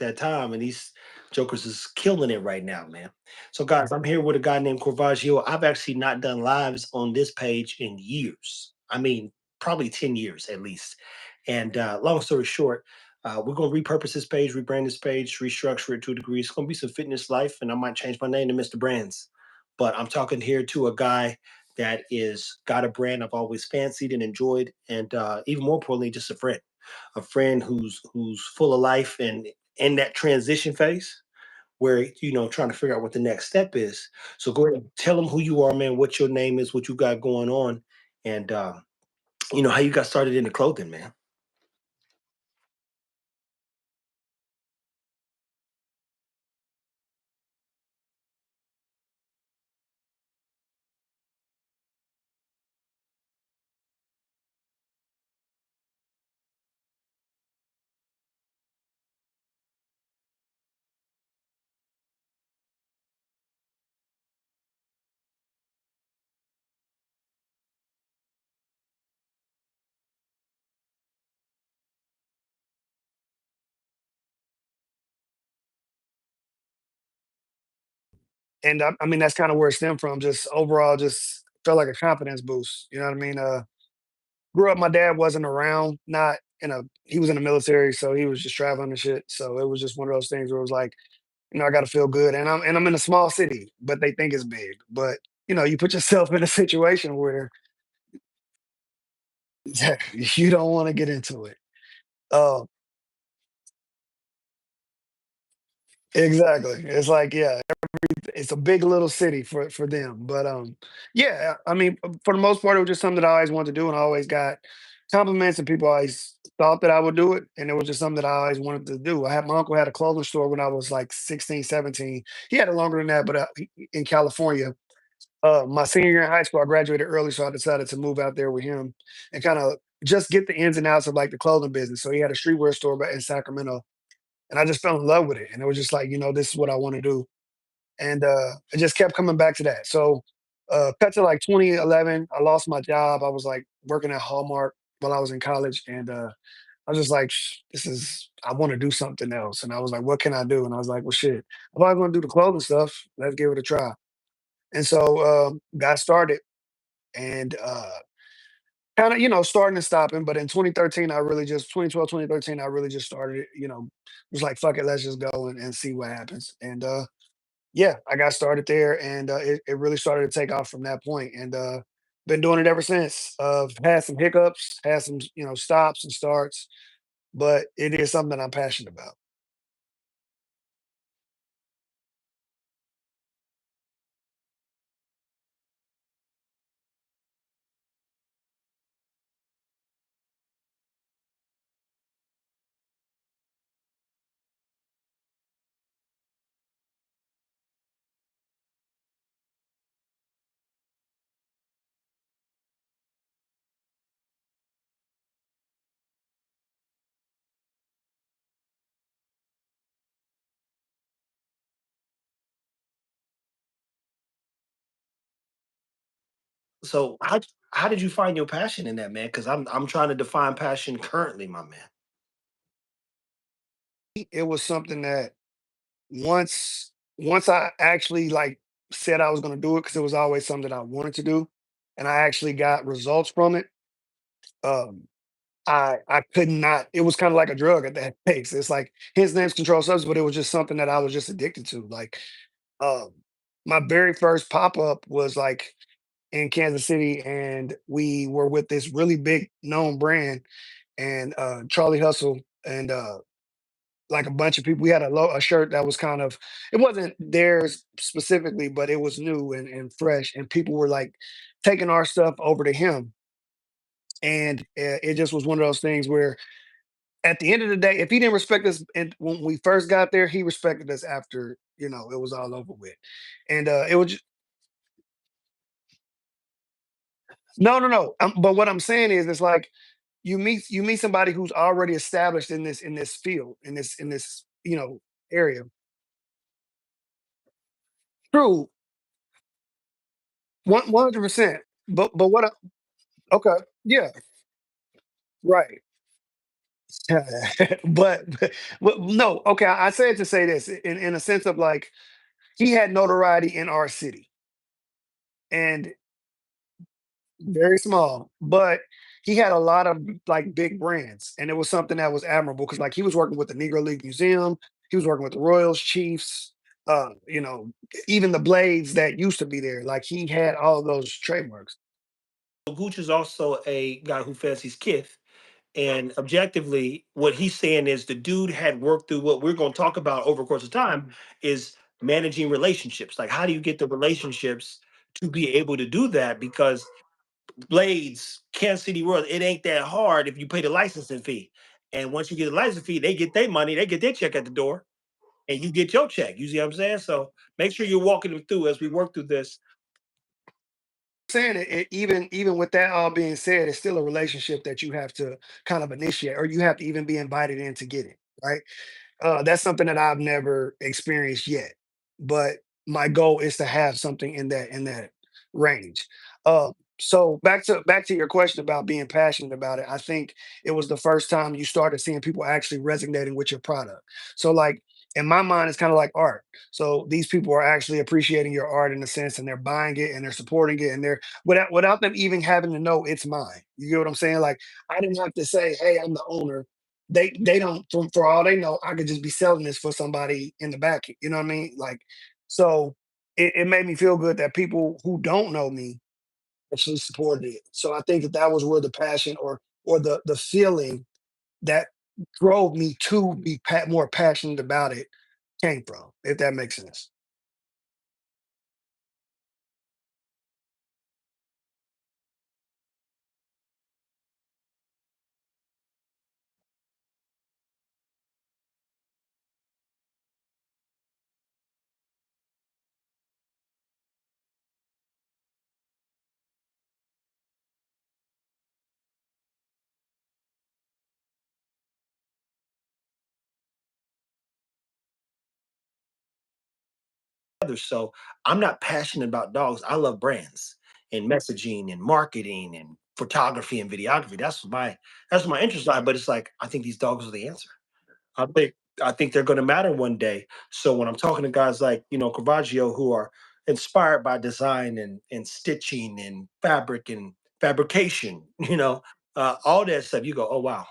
that time, and these jokers is killing it right now, man. So, guys, I'm here with a guy named Corvaggio. I've actually not done lives on this page in years. I mean, probably 10 years at least. And long story short, we're going to repurpose this page, rebrand this page, restructure it to a degree. It's going to be some fitness life, and I might change my name to Mr. Brands. But I'm talking here to a guy that is got a brand I've always fancied and enjoyed, and even more importantly, just a friend who's full of life and in that transition phase where trying to figure out what the next step is. So go ahead, and tell them who you are, man. What your name is, what you got going on, and how you got started in the clothing, man. And I mean, that's kind of where it stemmed from. Just overall, just felt like a confidence boost. You know what I mean? Grew up, my dad wasn't around, not in a, he was in the military, so he was just traveling and shit. So it was just one of those things where it was like, I got to feel good. And I'm in a small city, but they think it's big. But you put yourself in a situation where you don't want to get into it. Uh, exactly. It's like, yeah, it's a big little city for them. But yeah, I mean, for the most part, it was just something that I always wanted to do, and I always got compliments, and people always thought that I would do it, and it was just something that I always wanted to do. My uncle had a clothing store when I was like 16, 17. He had it longer than that, but in California. My senior year in high school, I graduated early, so I decided to move out there with him and kind of just get the ins and outs of like the clothing business. So he had a streetwear store in Sacramento, and I just fell in love with it. And it was just like, this is what I want to do, and I just kept coming back to that. So, cut to like 2011, I lost my job. I was like working at Hallmark while I was in college, and I was just like, this is, I want to do something else. And I was like, what can I do? And I was like, well, shit, if I'm going to do the clothing stuff, let's give it a try. And so, got started, and kind of, starting and stopping. But in 2013, 2012, 2013, I really just started, was like, fuck it, let's just go and see what happens. And yeah, I got started there, and it really started to take off from that point, and been doing it ever since. Had some hiccups, had some stops and starts, but it is something that I'm passionate about. So how did you find your passion in that, man? Because I'm trying to define passion currently, my man. It was something that once I actually like said I was going to do it, because it was always something that I wanted to do, and I actually got results from it. Um, I could not. It was kind of like a drug at that pace. It's like his name's controlled substance, but it was just something that I was just addicted to. Like, um, my very first pop up was like in Kansas City, and we were with this really big known brand, and Charlie Hustle, and like a bunch of people. We had a shirt that was kind of, it wasn't theirs specifically, but it was new and fresh, and people were like taking our stuff over to him, and it just was one of those things where at the end of the day, if he didn't respect us and when we first got there, he respected us after, it was all over with. And it was no, no, no. But what I'm saying is, it's like you meet somebody who's already established in this field, in this area. True, 100%. But okay, yeah, right. but no, okay. I said to say this in a sense of like he had notoriety in our city and very small, but he had a lot of like big brands, and it was something that was admirable because like he was working with the Negro League Museum, he was working with the Royals, Chiefs, you know, even the Blades that used to be there. Like he had all of those trademarks. Gooch is also a guy who fancies Kith. And objectively, what he's saying is the dude had worked through what we're going to talk about over the course of time is managing relationships. Like, how do you get the relationships to be able to do that? Because Blades, Kansas City Royals, it ain't that hard if you pay the licensing fee. And once you get the license fee, they get their money, they get their check at the door, and you get your check. You see what I'm saying? So make sure you're walking them through as we work through this. Saying even with that all being said, it's still a relationship that you have to kind of initiate, or you have to even be invited in to get it, right? That's something that I've never experienced yet, but my goal is to have something in that range. So back to your question about being passionate about it. I think it was the first time you started seeing people actually resonating with your product. So like in my mind, it's kind of like art. So these people are actually appreciating your art in a sense, and they're buying it and they're supporting it, and they're without them even having to know it's mine. You get what I'm saying? Like I didn't have to say, "Hey, I'm the owner." They don't for all they know, I could just be selling this for somebody in the back. You know what I mean? Like, so it made me feel good that people who don't know me actually supported it. So I think that that was where the passion or the feeling that drove me to be more passionate about it came from, if that makes sense. So I'm not passionate about dogs. I love brands and messaging and marketing and photography and videography. That's my interest line. But it's like I think these dogs are the answer. I think I think they're going to matter one day. So when I'm talking to guys like Caravaggio who are inspired by design and stitching and fabric and fabrication, all that stuff, you go, oh wow,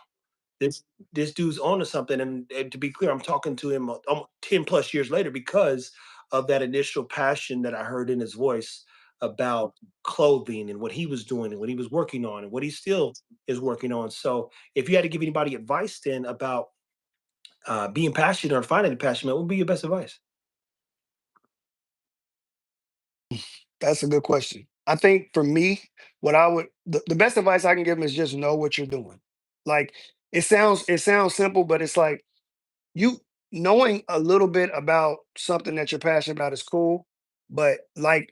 this dude's onto something. And to be clear, I'm talking to him 10 plus years later because of that initial passion that I heard in his voice about clothing and what he was doing and what he was working on and what he still is working on. So if you had to give anybody advice then about being passionate or finding passionate, what would be your best advice? That's a good question. I think for me, what I would the best advice I can give them is just know what you're doing. Like it sounds simple, but it's like you knowing a little bit about something that you're passionate about is cool. But like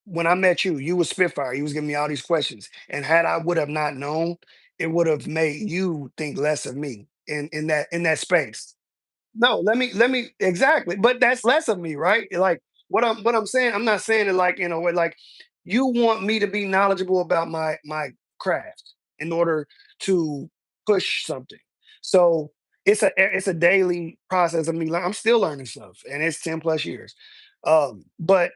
when I met you, you was Spitfire. You was giving me all these questions. And had I would have not known, it would have made you think less of me in that space. No, let me exactly. But that's less of me, right? Like what I'm saying, I'm not saying it like in a way like you want me to be knowledgeable about my craft in order to push something. So it's a daily process of me. I'm still learning stuff, and it's 10 plus years. But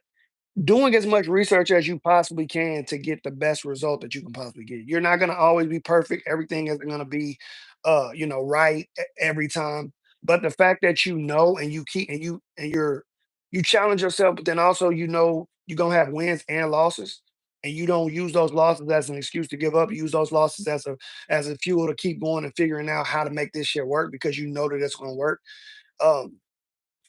doing as much research as you possibly can to get the best result that you can possibly get. You're not going to always be perfect. Everything isn't going to be right every time. But the fact that you know and you keep and you challenge yourself, but then also you know you're going to have wins and losses. And you don't use those losses as an excuse to give up. You use those losses as a fuel to keep going and figuring out how to make this shit work because you know that it's going to work. Um,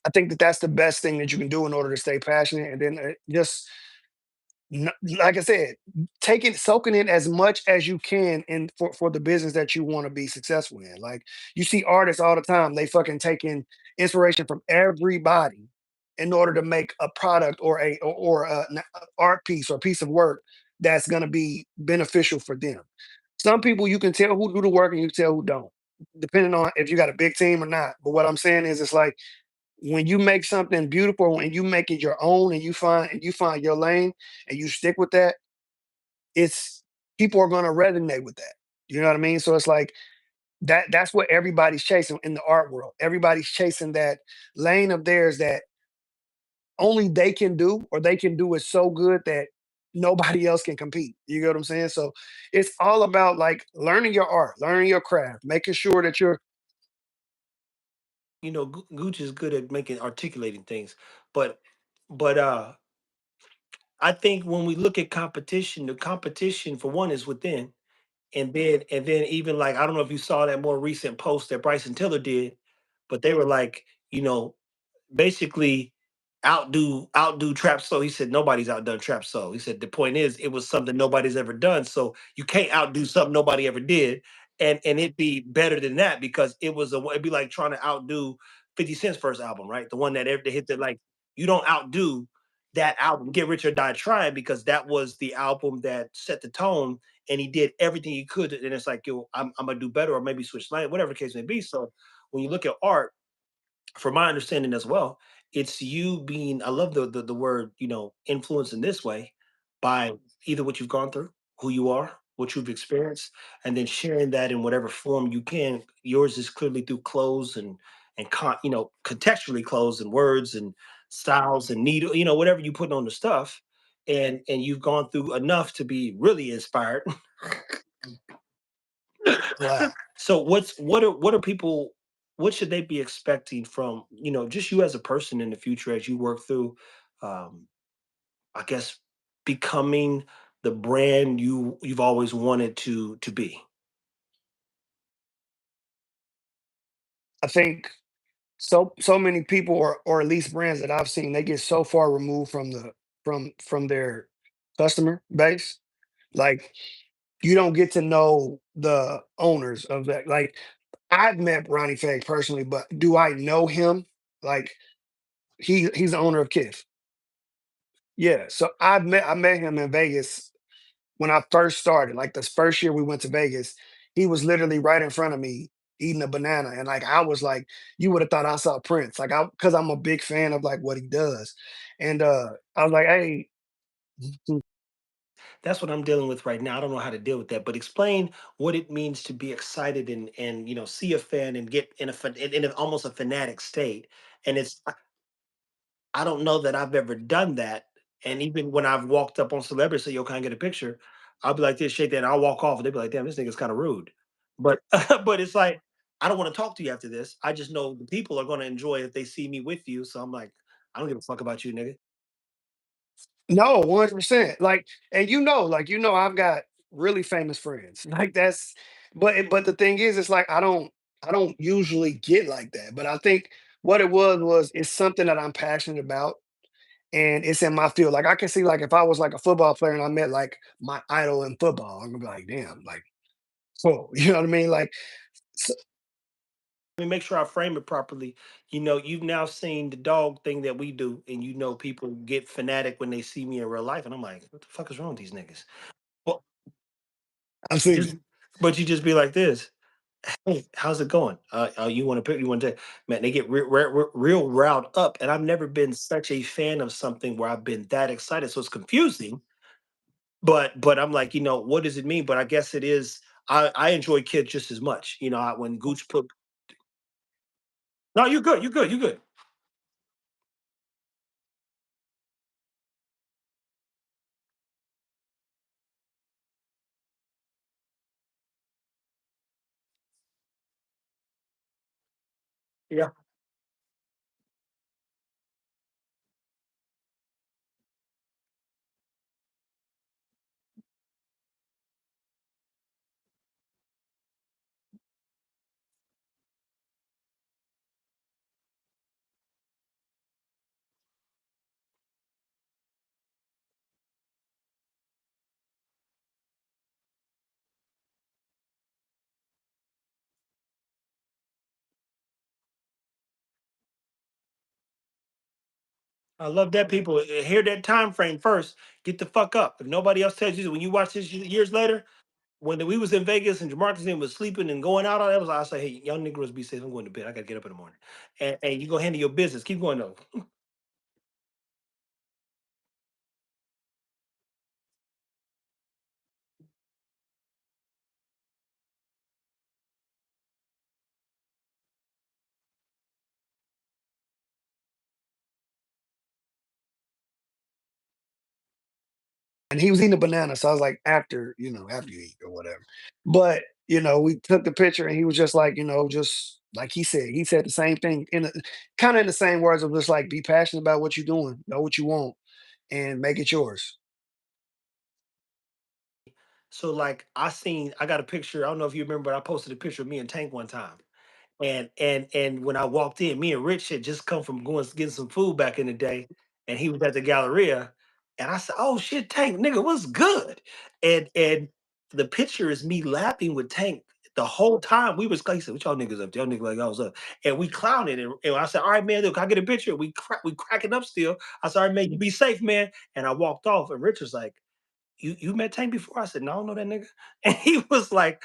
I think that that's the best thing that you can do in order to stay passionate, and then just like I said, soaking in as much as you can in for the business that you want to be successful in. Like you see artists all the time, they fucking taking inspiration from everybody in order to make a product or a art piece or piece of work that's gonna be beneficial for them. Some people you can tell who do the work and you can tell who don't, depending on if you got a big team or not. But what I'm saying is it's like when you make something beautiful and you make it your own and you find your lane and you stick with that, it's people are going to resonate with that. You know what I mean? So it's like That's what everybody's chasing in the art world. Everybody's chasing that lane of theirs that only they can do, or they can do it so good that nobody else can compete. You get what I'm saying? So it's all about like learning your art, learning your craft, making sure that you're Gooch is good at making articulating things, but but I think when we look at competition, the competition for one is within, and then even like I don't know if you saw that more recent post that Bryson Tiller did, but they were like, basically outdo Trap Soul. He said nobody's outdone Trap Soul. He said the point is it was something nobody's ever done. So you can't outdo something nobody ever did, and it'd be better than that because it'd be like trying to outdo 50 Cent's first album, right? The one that ever hit that like you don't outdo that album, Get Rich or Die Trying, because that was the album that set the tone and he did everything he could. And it's like, yo, I'm gonna do better or maybe switch lane, whatever the case may be. So when you look at art, from my understanding as well, it's you being I love the word, influence in this way by either what you've gone through, who you are, what you've experienced, and then sharing that in whatever form you can. Yours is clearly through clothes and contextually clothes and words and styles and needle, whatever you put on the stuff. And you've gone through enough to be really inspired. wow. So what are people what should they be expecting from, just you as a person in the future as you work through um I guess becoming the brand you've always wanted to be. I think so many people or at least brands that I've seen, they get so far removed from from their customer base. Like you don't get to know the owners of that. Like I've met Ronnie Fag personally, but do I know him? Like he's the owner of Kith. Yeah. So I met him in Vegas when I first started. Like this first year we went to Vegas, he was literally right in front of me eating a banana. And like I was like, you would have thought I saw Prince. Like I because I'm a big fan of like what he does. And I was like, hey, That's what I'm dealing with right now. I don't know how to deal with that, but explain what it means to be excited and see a fan and get almost a fanatic state. And I don't know that I've ever done that. And even when I've walked up on celebrities, say, "Yo, can I get a picture?" I'll be like this, shake that, and I'll walk off, and they'll be like, "Damn, this nigga's kind of rude." But but it's like I don't want to talk to you after this. I just know the people are going to enjoy if they see me with you. So I'm like, I don't give a fuck about you, nigga. no, 100%. Like, and like, I've got really famous friends. Like that's, but the thing is, it's like I don't usually get like that. But I think what it was it's something that I'm passionate about, and it's in my field. Like I can see, like if I was like a football player and I met like my idol in football, I'm gonna be like, damn, like, cool. You know what I mean? Like, so, Let me make sure I frame it properly. You've now seen the dog thing that we do, and people get fanatic when they see me in real life, and I'm like, what the fuck is wrong with these niggas? Well, I've seen just it. but you just be like this. Hey, how's it going? You want to pick? You want to? Man, they get real riled up, and I've never been such a fan of something where I've been that excited. So it's confusing. But I'm like, what does it mean? But I guess it is. I enjoy kids just as much. When Gooch put. No, you're good. You're good. You're good. Yeah. I love that people hear that time frame first. Get the fuck up. If nobody else tells you, when you watch this years later, when we was in Vegas and Jamarcus was sleeping and going out, all that was I say, hey, young Negroes be safe. I'm going to bed. I gotta get up in the morning. And you go handle your business. Keep going though. and he was eating a banana. So I was like, after, after you eat or whatever. But, we took the picture and he was just like, just like he said the same thing in kind of in the same words of just like be passionate about what you're doing, know what you want, and make it yours. So like I got a picture. I don't know if you remember, but I posted a picture of me and Tank one time. And when I walked in, me and Rich had just come from going getting some food back in the day, and he was at the Galleria, and I said, "Oh shit, Tank, nigga, what's good?" And the picture is me laughing with Tank the whole time. We was like, he said, "What y'all niggas up? To? Y'all niggas like I was up," and we clowning, and I said, "All right, man, look, can I get a picture?" We cracking up still. I said, "All right, man, you be safe, man," and I walked off, and Rich was like, you met Tank before?" I said, "No, I don't know that nigga." And he was like,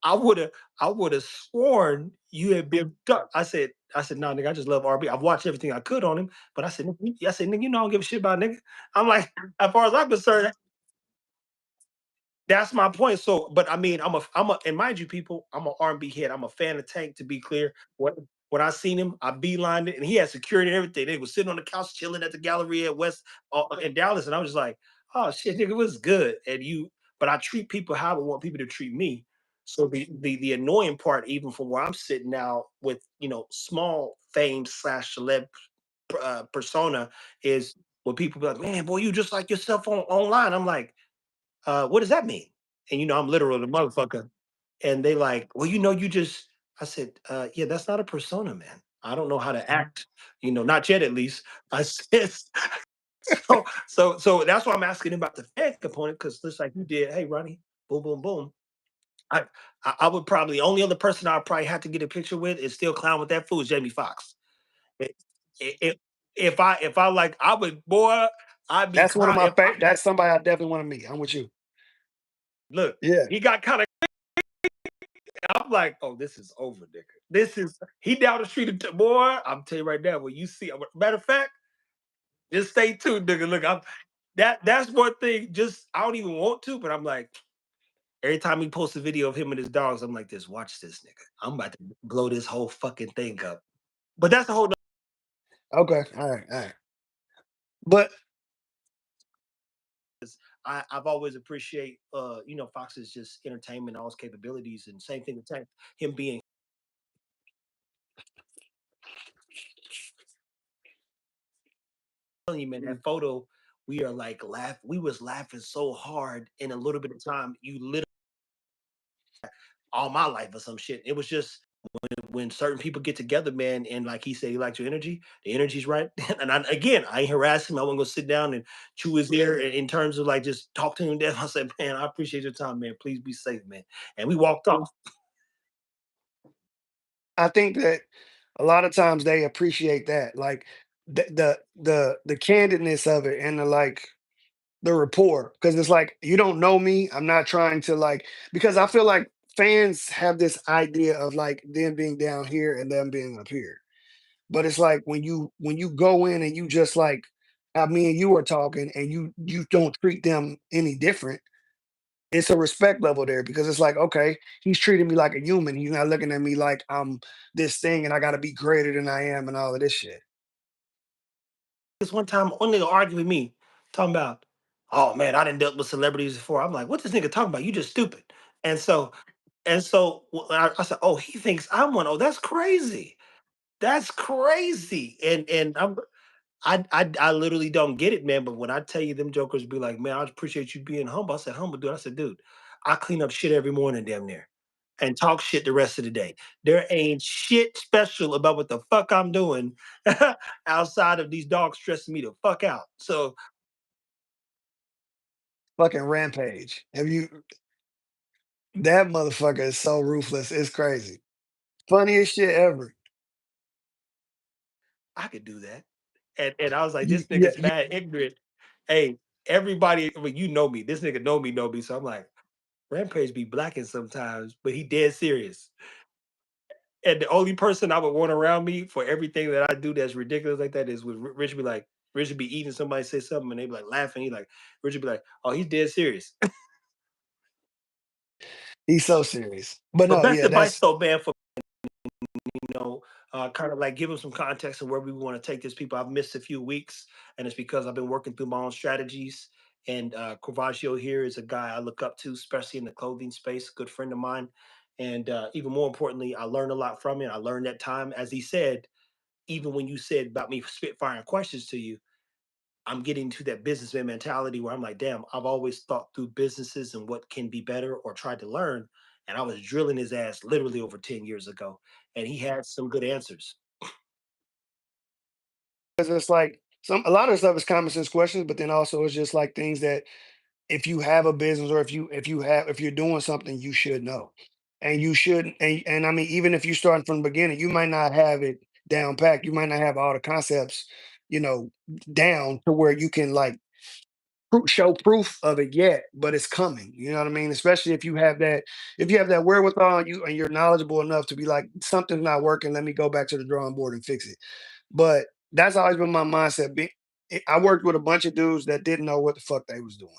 I would have I would have sworn you had been ducked. I said, "No, nigga, I just love RB. I've watched everything I could on him, but I said, nigga, I don't give a shit about nigga." I'm like, as far as I'm concerned, that's my point. So, but I mean, and mind you, people, I'm an R&B head. I'm a fan of Tank. To be clear, when I seen him, I beelined it, and he had security and everything. They was sitting on the couch chilling at the Galleria at West in Dallas, and I was just like, "Oh shit, nigga, it was good." But I treat people how I want people to treat me. So the annoying part, even from where I'm sitting now, with small fame slash celeb persona, is when people be like, "Man, boy, you just like yourself on online." I'm like, what does that mean? And I'm literal the motherfucker. And they like, well, you just I said, yeah, that's not a persona, man. I don't know how to act, not yet at least. I said so that's why I'm asking about the fan component, because just like you did, hey Ronnie, boom, boom, boom. I I would probably only other person I'd probably have to get a picture with is still clown with that fool is Jamie Foxx. If, if I like I would boy, I'd be That's one of clown my if I favorite. That's somebody I definitely want to meet. I'm with you. look, Yeah. he got kind of I'm like, oh, this is over, nigga. This is he down the street, boy. I'm telling you right now. When you see, matter of fact, just stay tuned, nigga. Look, that's one thing. Just I don't even want to, but I'm like, every time he posts a video of him and his dogs, I'm like, this. Watch this, nigga. I'm about to blow this whole fucking thing up. But that's the whole. Okay. All right. All right. But I've always appreciate Fox's just entertainment, all his capabilities, and same thing with Tank, him being telling you, man, that photo, we are like we was laughing so hard in a little bit of time. You literally all my life or some shit. It was just when certain people get together, man, and like he said, he likes your energy. The energy's right. And again, I ain't harass him. I want to go sit down and chew his ear in terms of like just talk to him. Death. I said, man, I appreciate your time, man. Please be safe, man. And we walked off. I think that a lot of times they appreciate that, like the candidness of it and the rapport, because it's like you don't know me. I'm not trying to because I feel like fans have this idea of like them being down here and them being up here. But it's like when you go in and you just like me and you are talking and you don't treat them any different. It's a respect level there because it's like, okay, he's treating me like a human. He's not looking at me like I'm this thing and I gotta be greater than I am and all of this shit. This one time, one nigga argued with me, talking about, oh man, I didn't dealt with celebrities before. I'm like, what this nigga talking about? You just stupid. And so, I said, oh, he thinks I'm one. Oh, that's crazy. That's crazy. And I literally don't get it, man. But when I tell you them jokers be like, man, I appreciate you being humble. I said, humble, dude. I said, dude, I clean up shit every morning, damn near, and talk shit the rest of the day. There ain't shit special about what the fuck I'm doing outside of these dogs stressing me the fuck out. So Fucking Rampage. Have you that motherfucker is so ruthless. It's crazy. Funniest shit ever. I could do that. And I was like, You, this yeah, nigga's mad ignorant. Hey, everybody, I mean, you know me. This nigga know me. So I'm like, Rampage be blacking sometimes, but he dead serious. And the only person I would want around me for everything that I do that's ridiculous like that is with Rich be like, Rich would be eating, somebody say something and they be like laughing. Rich would be like, oh, he's dead serious. he's so serious. But But no, best yeah, advice that's though, man, for kind of like give them some context of where we want to take this people. I've missed a few weeks, and it's because I've been working through my own strategies. And Corvaggio here is a guy I look up to, especially in the clothing space, a good friend of mine. And even more importantly, I learned a lot from it. I learned that time, as he said, even when you said about me spitfiring questions to you, I'm getting to that businessman mentality where I'm like, damn, I've always thought through businesses and what can be better or tried to learn. And I was drilling his ass literally over 10 years ago. And he had some good answers. 'Cause it's like a lot of stuff is common sense questions, but then also it's just like things that if you have a business or if you're doing something, you should know. And you should and I mean, even if you starting from the beginning, you might not have it down packed. You might not have all the concepts, you know, down to where you can like show proof of it yet, but it's coming. You know what I mean? Especially if you have that wherewithal and you're knowledgeable enough to be like, something's not working, let me go back to the drawing board and fix it. But that's always been my mindset. I worked with a bunch of dudes that didn't know what the fuck they was doing.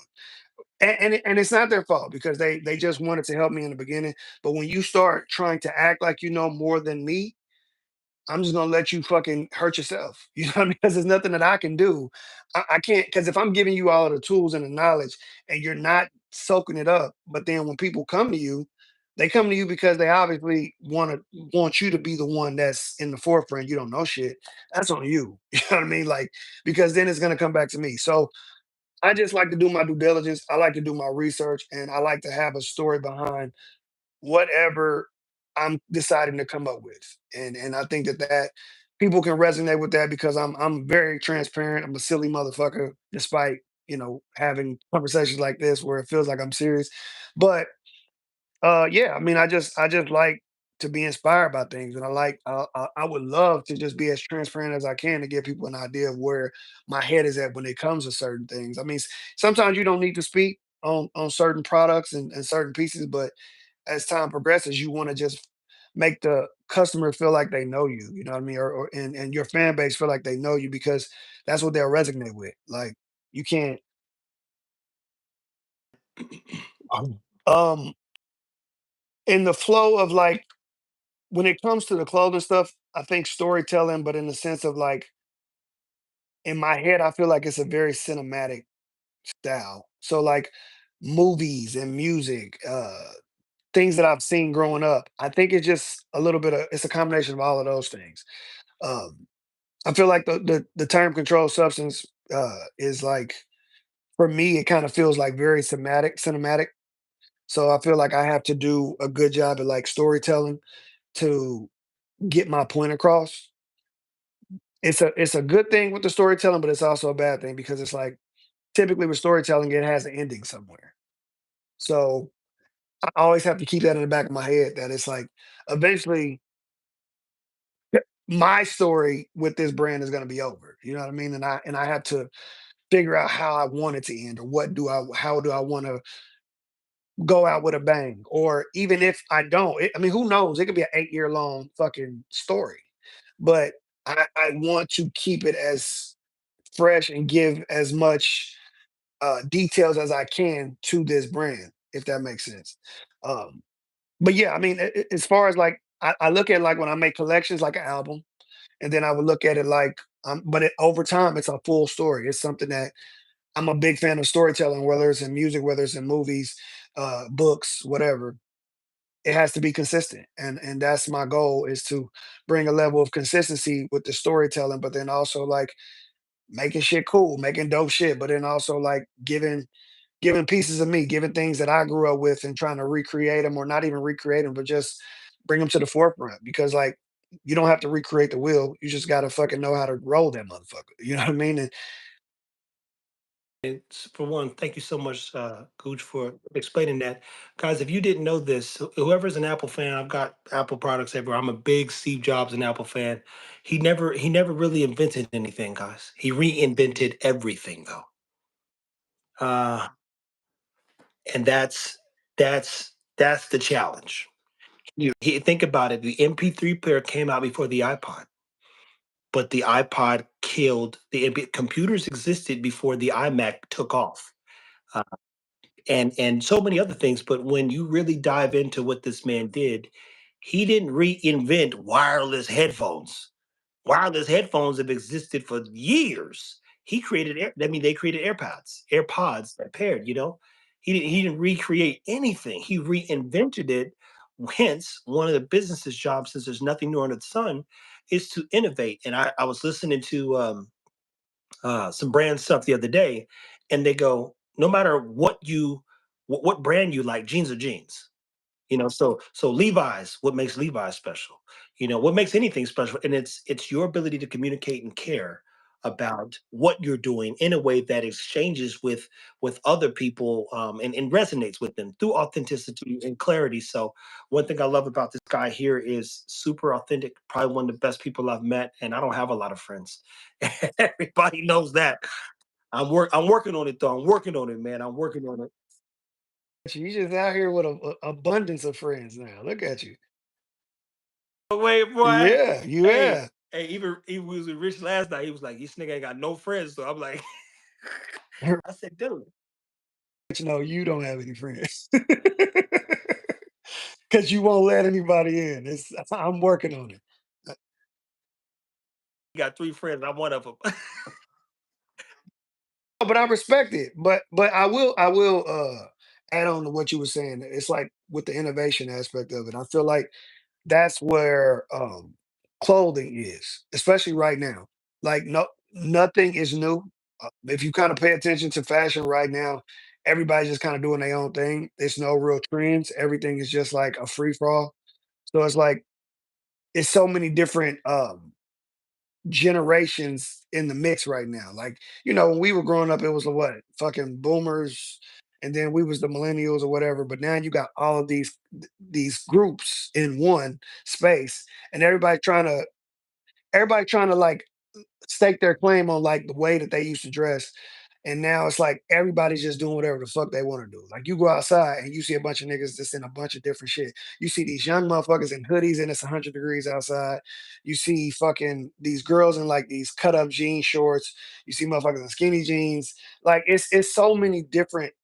And it's not their fault because they just wanted to help me in the beginning. But when you start trying to act like you know more than me, I'm just gonna let you fucking hurt yourself. You know what I mean? Because there's nothing that I can do. I can't because if I'm giving you all of the tools and the knowledge and you're not soaking it up, but then when people come to you, they come to you because they obviously want you to be the one that's in the forefront. You don't know shit. That's on you. You know what I mean? Like, because then it's gonna come back to me. So I just like to do my due diligence. I like to do my research and I like to have a story behind whatever I'm deciding to come up with. And I think that people can resonate with that because I'm very transparent. I'm a silly motherfucker, despite having conversations like this where it feels like I'm serious. But yeah, I mean, I just like to be inspired by things, and I would love to just be as transparent as I can to give people an idea of where my head is at when it comes to certain things. I mean, sometimes you don't need to speak on certain products and certain pieces, but as time progresses, you want to just make the customer feel like they know you. You know what I mean, and your fan base feel like they know you because that's what they'll resonate with. Like you can't. Um, in the flow of like when it comes to the clothing stuff, I think storytelling, but in the sense of like in my head, I feel like it's a very cinematic style. So like movies and music, things that I've seen growing up. I think it's just a little bit of it's a combination of all of those things. Um, I feel like the term controlled substance is like for me, it kind of feels like very cinematic. So I feel like I have to do a good job at like storytelling to get my point across. It's a good thing with the storytelling, but it's also a bad thing because it's like typically with storytelling, it has an ending somewhere. So I always have to keep that in the back of my head that it's like eventually my story with this brand is going to be over. You know what I mean? And I have to figure out how I want it to end or how do I want to go out with a bang or even if I don't, I mean, who knows? It could be an 8 year long fucking story, but I want to keep it as fresh and give as much details as I can to this brand, if that makes sense. Um, but yeah, I mean, as far as like, I look at like when I make collections, like an album, and then I would look at it like, but over time, it's a full story. It's something that I'm a big fan of storytelling, whether it's in music, whether it's in movies, books, whatever. It has to be consistent, and that's my goal is to bring a level of consistency with the storytelling, but then also like making shit cool, making dope shit, but then also like giving pieces of me, giving things that I grew up with and trying to recreate them or not even recreate them, but just bring them to the forefront because like you don't have to recreate the wheel. You just got to fucking know how to roll that motherfucker. You know what I mean? And For one, thank you so much, Gooch, for explaining that. Guys, if you didn't know this, whoever's an Apple fan, I've got Apple products everywhere. I'm a big Steve Jobs and Apple fan. He never really invented anything, guys. He reinvented everything though. Uh, and that's the challenge. Think about it. The MP3 player came out before the iPod, but the iPod killed computers existed before the iMac took off. Uh, and so many other things. But when you really dive into what this man did, he didn't reinvent wireless headphones. Wireless headphones have existed for years. He created air. I mean, they created AirPods that paired. He didn't recreate anything. He reinvented it. Hence, one of the business's jobs, since there's nothing new under the sun, is to innovate. And I was listening to some brand stuff the other day, and they go, no matter what brand you like, jeans are jeans. So Levi's, what makes Levi's special? What makes anything special? And it's your ability to communicate and care about what you're doing in a way that exchanges with other people, and resonates with them through authenticity and clarity. So one thing I love about this guy here is super authentic, probably one of the best people I've met, and I don't have a lot of friends. Everybody knows that. I'm working on it though. I'm working on it, man. I'm working on it. You just out here with abundance of friends now. Look at you. Wait, boy. Yeah, Hey, yeah. hey, even he was with Rich last night. He was like, "This nigga ain't got no friends." So I'm like, I said, "Dude, But you don't have any friends. Because you won't let anybody in. I'm working on it. Uh, you got 3 friends. I'm one of them." but I respect it. But I will add on to what you were saying. It's like with the innovation aspect of it. I feel like that's where clothing is, especially right now. Like nothing is new. If you kind of pay attention to fashion right now, everybody's just kind of doing their own thing. There's no real trends. Everything is just like a free for all. So it's like it's so many different generations in the mix right now. Like, when we were growing up, it was the what? Fucking boomers, and then we was the millennials or whatever. But now you got all of these groups in one space, and everybody trying to like stake their claim on like the way that they used to dress. And now it's like everybody's just doing whatever the fuck they want to do. Like you go outside and you see a bunch of niggas that's in a bunch of different shit. You see these young motherfuckers in hoodies and it's 100 degrees outside. You see fucking these girls in like these cut up jean shorts. You see motherfuckers in skinny jeans. Like it's so many different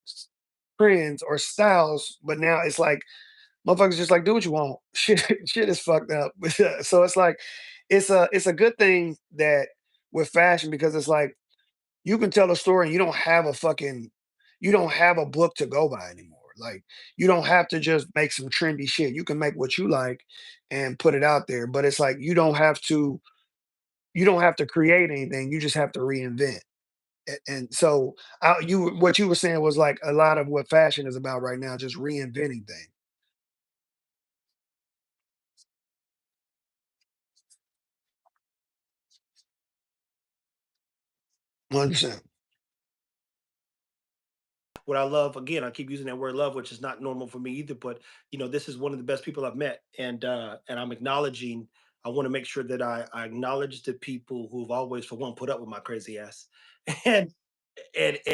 trends or styles, but now it's like motherfuckers just like do what you want. Shit is fucked up. So it's like it's a good thing that with fashion because it's like you can tell a story and you don't have a book to go by anymore. Like you don't have to just make some trendy shit. You can make what you like and put it out there. But it's like you don't have to create anything. You just have to reinvent. And so what you were saying was like a lot of what fashion is about right now, just reinventing things. 100%. What I love, again, I keep using that word love, which is not normal for me either. But this is one of the best people I've met, and I'm acknowledging. I want to make sure that I acknowledge the people who've always, for one, put up with my crazy ass, and and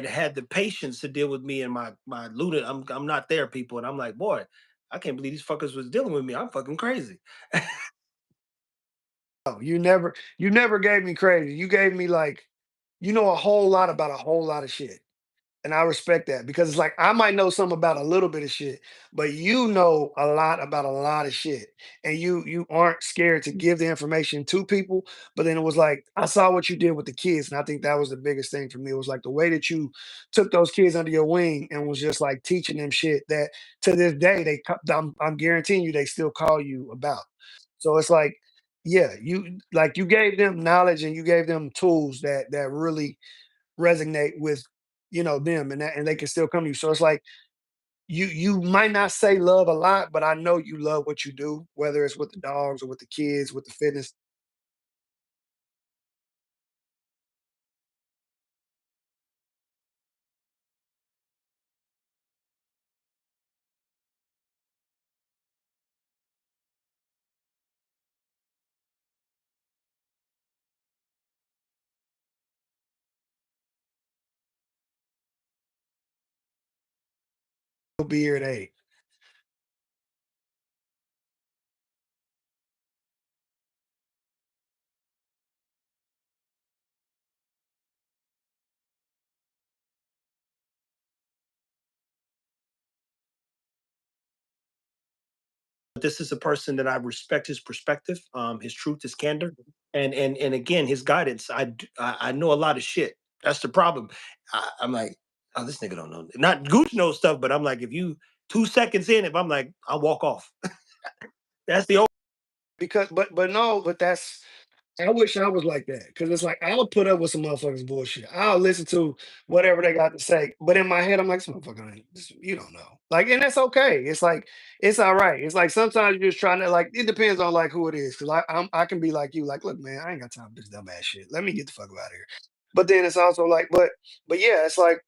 had the patience to deal with me and my lunar. I'm not there, people, and I'm like, boy, I can't believe these fuckers was dealing with me. I'm fucking crazy. Oh, you never gave me crazy. You gave me like, a whole lot about a whole lot of shit. And I respect that because it's like I might know something about a little bit of shit, but you know a lot about a lot of shit. And you aren't scared to give the information to people. But then it was like I saw what you did with the kids, and I think that was the biggest thing for me. It was like the way that you took those kids under your wing and was just like teaching them shit that to this day I'm guaranteeing you they still call you about. So it's like, yeah, you gave them knowledge and you gave them tools that really resonate with them and they can still come to you. So it's like you might not say love a lot, but I know you love what you do, whether it's with the dogs or with the kids, with the fitness. You'll be here at 8. this is a person that I respect his perspective, his truth, his candor, and again his guidance. I know a lot of shit. That's the problem. I'm like, oh, this nigga don't know. Not Gooch knows stuff, but I'm like, if you 2 seconds in, if I'm like, I'll walk off. That's the old. Because but no, but that's I wish I was like that because it's like I'll put up with some motherfuckers bullshit. I'll listen to whatever they got to say, but in my head, I'm like, this motherfucker, you don't know. Like, and that's okay. It's like it's all right. It's like sometimes you're just trying to like. It depends on like who it is, because I can be like you, like, look, man, I ain't got time for this dumb ass shit. Let me get the fuck out of here. But then it's also like, but yeah, it's like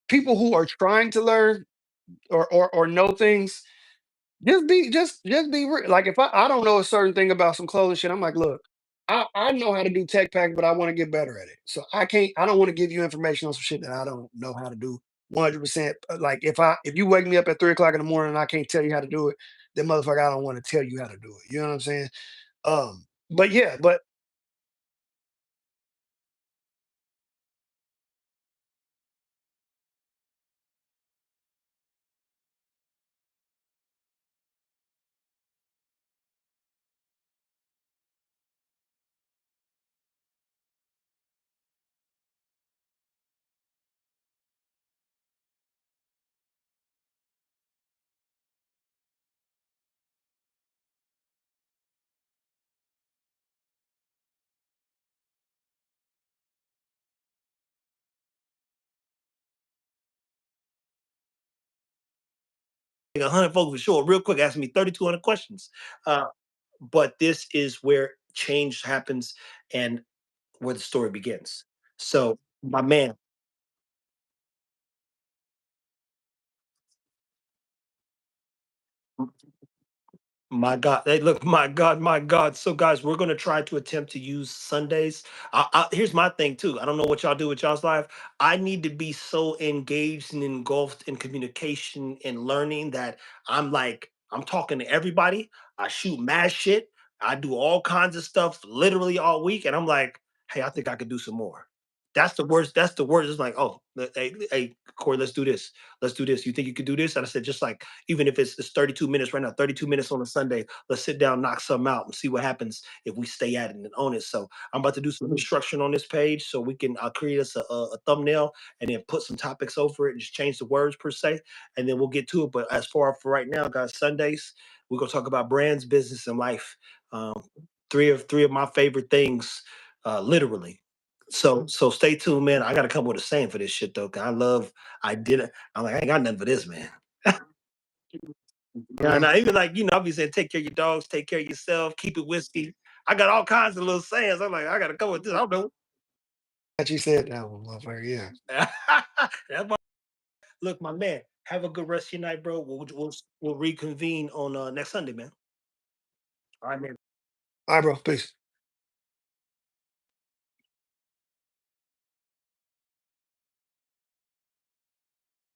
people who are trying to learn or know things just be real. Like if I don't know a certain thing about some clothing shit, I'm like, look, I know how to do tech pack, but I want to get better at it. So I don't want to give you information on some shit that I don't know how to do 100%. Like if you wake me up at 3 o'clock in the morning and I can't tell you how to do it, then motherfucker, I don't want to tell you how to do it. You know what I'm saying? But yeah, but Like 100 folks for sure. Real quick, asking me 3,200 questions. Uh, but this is where change happens and where the story begins. So, my man, my God. Hey, look, my God, my God. So, guys, we're going to try to attempt to use Sundays. Here's my thing, too. I don't know what y'all do with y'all's life. I need to be so engaged and engulfed in communication and learning that I'm like, I'm talking to everybody. I shoot mad shit. I do all kinds of stuff literally all week. And I'm like, hey, I think I could do some more. That's the worst. That's the worst. It's like, oh, hey, Corey, let's do this. Let's do this. You think you could do this? And I said, just like, even if it's 32 minutes right now, 32 minutes on a Sunday, let's sit down, knock something out, and see what happens if we stay at it and own it. So I'm about to do some restructuring on this page so we can I'll create us a thumbnail and then put some topics over it and just change the words per se, and then we'll get to it. But as far for right now, guys, Sundays, we're gonna talk about brands, business, and life. Um, three of my favorite things, literally. So stay tuned, man. I gotta come with a saying for this shit though. 'Cause I love I did it. I'm like, I ain't got nothing for this, man. Yeah, and I even like, I'll be saying, take care of your dogs, take care of yourself, keep it whiskey. I got all kinds of little sayings. I'm like, I gotta come with this. I don't know. that you said that one, motherfucker. Yeah. That's my, look, my man. Have a good rest of your night, bro. We'll reconvene on next Sunday, man. All right, man. All right, bro. Peace.